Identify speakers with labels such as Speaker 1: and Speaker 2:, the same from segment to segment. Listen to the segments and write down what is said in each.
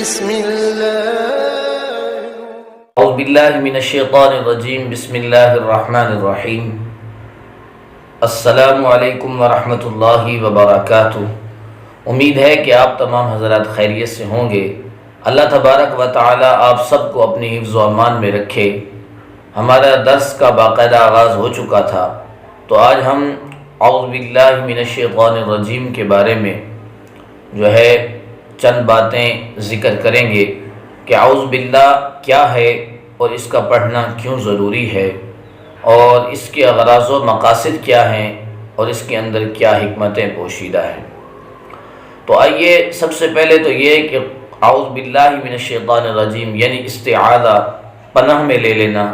Speaker 1: بسم الله
Speaker 2: اعوذ باللہ من الشیطان الرجیم بسم اللہ الرحمن الرحیم السلام علیکم ورحمۃ اللہ وبرکاتہ۔ امید ہے کہ آپ تمام حضرات خیریت سے ہوں گے۔ اللہ تبارک و تعالی آپ سب کو اپنی حفظ و امان میں رکھے۔ ہمارا درس کا باقاعدہ آغاز ہو چکا تھا، تو آج ہم اعوذ باللہ من الشیطان الرجیم کے بارے میں چند باتیں ذکر کریں گے کہ اعوذ باللہ کیا ہے اور اس کا پڑھنا کیوں ضروری ہے، اور اس کے اغراض و مقاصد کیا ہیں، اور اس کے اندر کیا حکمتیں پوشیدہ ہیں۔ تو آئیے سب سے پہلے تو یہ کہ اعوذ باللہ من الشیطان الرجیم یعنی استعاذہ، پناہ میں لے لینا،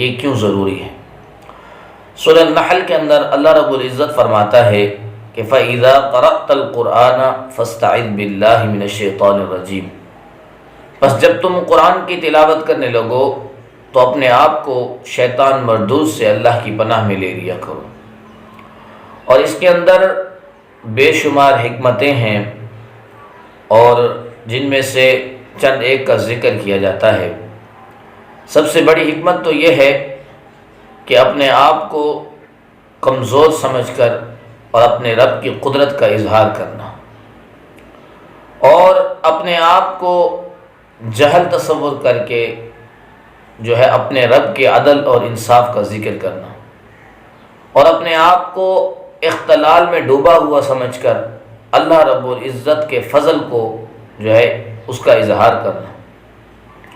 Speaker 2: یہ کیوں ضروری ہے۔ سورہ النحل کے اندر اللہ رب العزت فرماتا ہے کہ فَإِذَا قَرَأْتَ الْقُرْآنَ فَاسْتَعِذْ بِاللَّهِ مِنَ الشَّيْطَانِ الرَّجِيمِ، بس جب تم قرآن کی تلاوت کرنے لگو تو اپنے آپ کو شیطان مردود سے اللہ کی پناہ میں لے لیا کرو۔ اور اس کے اندر بے شمار حکمتیں ہیں، اور جن میں سے چند ایک کا ذکر کیا جاتا ہے۔ سب سے بڑی حکمت تو یہ ہے کہ اپنے آپ کو کمزور سمجھ کر اور اپنے رب کی قدرت کا اظہار کرنا، اور اپنے آپ کو جہل تصور کر کے اپنے رب کے عدل اور انصاف کا ذکر کرنا، اور اپنے آپ کو اختلال میں ڈوبا ہوا سمجھ کر اللہ رب العزت کے فضل کو اس کا اظہار کرنا،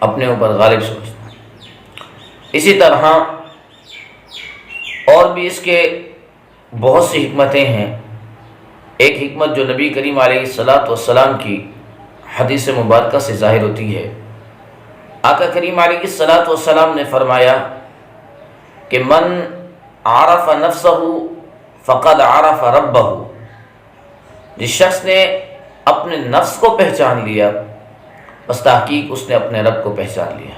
Speaker 2: اپنے اوپر غالب سمجھنا۔ اسی طرح اور بھی اس کے بہت سی حکمتیں ہیں۔ ایک حکمت جو نبی کریم علیہ السلام کی حدیث مبارکہ سے ظاہر ہوتی ہے، آقا کریم علیہ السلام نے فرمایا کہ من عرف نفسہ فقد عرف ربہ، جس شخص نے اپنے نفس کو پہچان لیا بس تحقیق اس نے اپنے رب کو پہچان لیا۔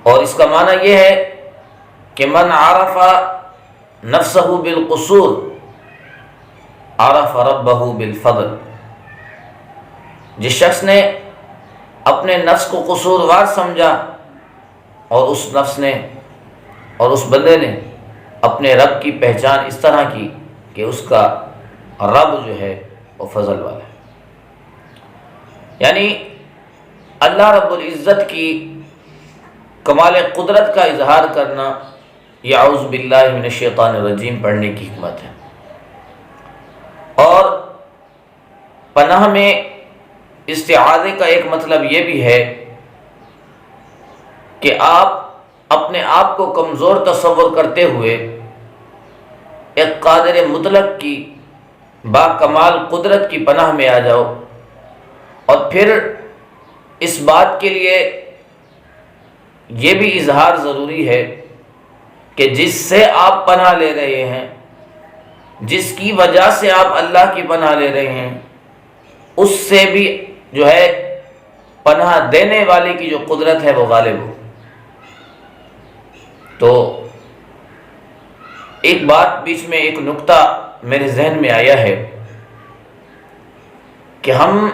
Speaker 2: اور اس کا معنی یہ ہے کہ من عرف نفسہ بالقصور عرف ربہ بالفضل، جس شخص نے اپنے نفس کو قصوروار سمجھا اور اس نفس نے اور اس بندے نے اپنے رب کی پہچان اس طرح کی کہ اس کا رب وہ فضل والا ہے، یعنی اللہ رب العزت کی کمال قدرت کا اظہار کرنا، یہ اعوذ باللہ من الشیطان الرجیم پڑھنے کی حکمت ہے۔ اور پناہ میں استعاذے کا ایک مطلب یہ بھی ہے کہ آپ اپنے آپ کو کمزور تصور کرتے ہوئے ایک قادر مطلق کی با کمال قدرت کی پناہ میں آ جاؤ، اور پھر اس بات کے لیے یہ بھی اظہار ضروری ہے کہ جس سے آپ پناہ لے رہے ہیں، جس کی وجہ سے آپ اللہ کی پناہ لے رہے ہیں، اس سے بھی پناہ دینے والے کی جو قدرت ہے وہ غالب ہو۔ تو ایک بات بیچ میں، ایک نقطہ میرے ذہن میں آیا ہے کہ ہم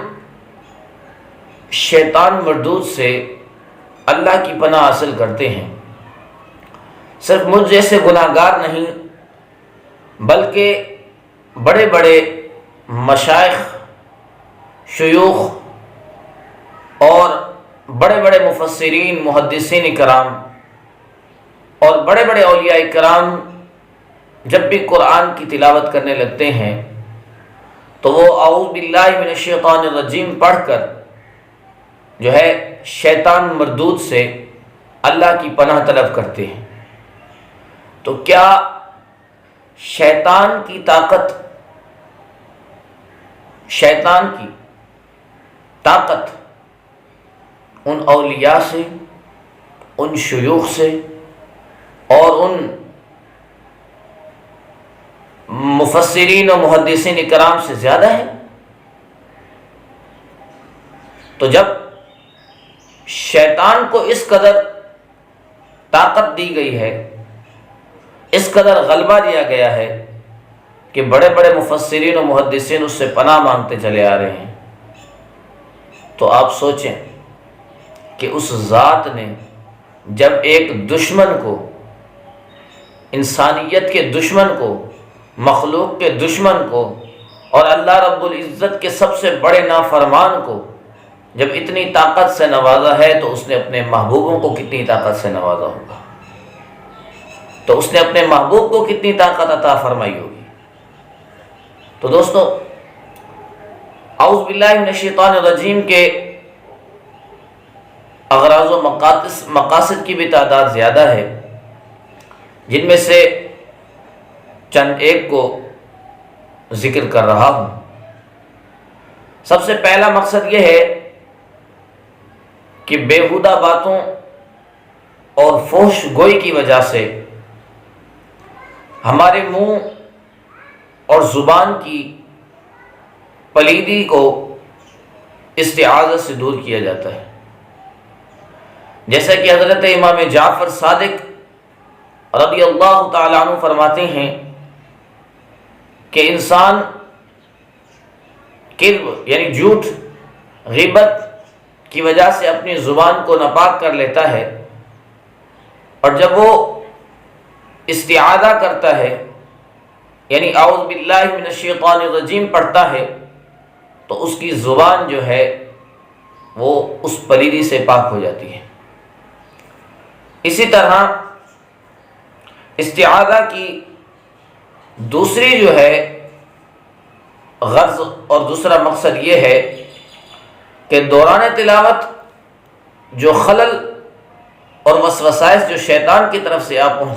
Speaker 2: شیطان مردود سے اللہ کی پناہ حاصل کرتے ہیں، صرف مجھ جیسے گناہ گار نہیں بلکہ بڑے بڑے مشائخ، شیوخ اور بڑے بڑے مفسرین، محدثین کرام اور بڑے بڑے اولیاء کرام جب بھی قرآن کی تلاوت کرنے لگتے ہیں تو وہ اعوذ باللہ من الشیطان الرجیم پڑھ کر شیطان مردود سے اللہ کی پناہ طلب کرتے ہیں۔ تو کیا شیطان کی طاقت ان اولیاء سے، ان شیوخ سے اور ان مفسرین و محدثین کرام سے زیادہ ہے؟ تو جب شیطان کو اس قدر طاقت دی گئی ہے، اس قدر غلبہ دیا گیا ہے کہ بڑے بڑے مفسرین و محدثین اس سے پناہ مانگتے چلے آ رہے ہیں، تو آپ سوچیں کہ اس ذات نے جب ایک دشمن کو، انسانیت کے دشمن کو، مخلوق کے دشمن کو، اور اللہ رب العزت کے سب سے بڑے نافرمان کو جب اتنی طاقت سے نوازا ہے، تو اس نے اپنے محبوبوں کو کتنی طاقت سے نوازا ہوگا، تو اس نے اپنے محبوب کو کتنی طاقت عطا فرمائی ہوگی۔ تو دوستو، اعوذ باللہ من الشیطان الرجیم کے اغراض و مقاصد کی بھی تعداد زیادہ ہے، جن میں سے چند ایک کو ذکر کر رہا ہوں۔ سب سے پہلا مقصد یہ ہے کہ بیہودہ باتوں اور فحش گوئی کی وجہ سے ہمارے منہ اور زبان کی پلیدی کو استعاذہ سے دور کیا جاتا ہے، جیسا کہ حضرت امام جعفر صادق رضی اللہ تعالیٰ عنہ فرماتے ہیں کہ انسان کذب یعنی جھوٹ، غیبت کی وجہ سے اپنی زبان کو ناپاک کر لیتا ہے، اور جب وہ استعاذہ کرتا ہے یعنی اعوذ باللہ من الشیطان الرجیم پڑھتا ہے، تو اس کی زبان جو ہے وہ اس پلیدی سے پاک ہو جاتی ہے۔ اسی طرح استعاذہ کی دوسری جو ہے غرض اور دوسرا مقصد یہ ہے کہ دوران تلاوت جو خلل اور وسوسائس جو شیطان کی طرف سے آپ پہنچ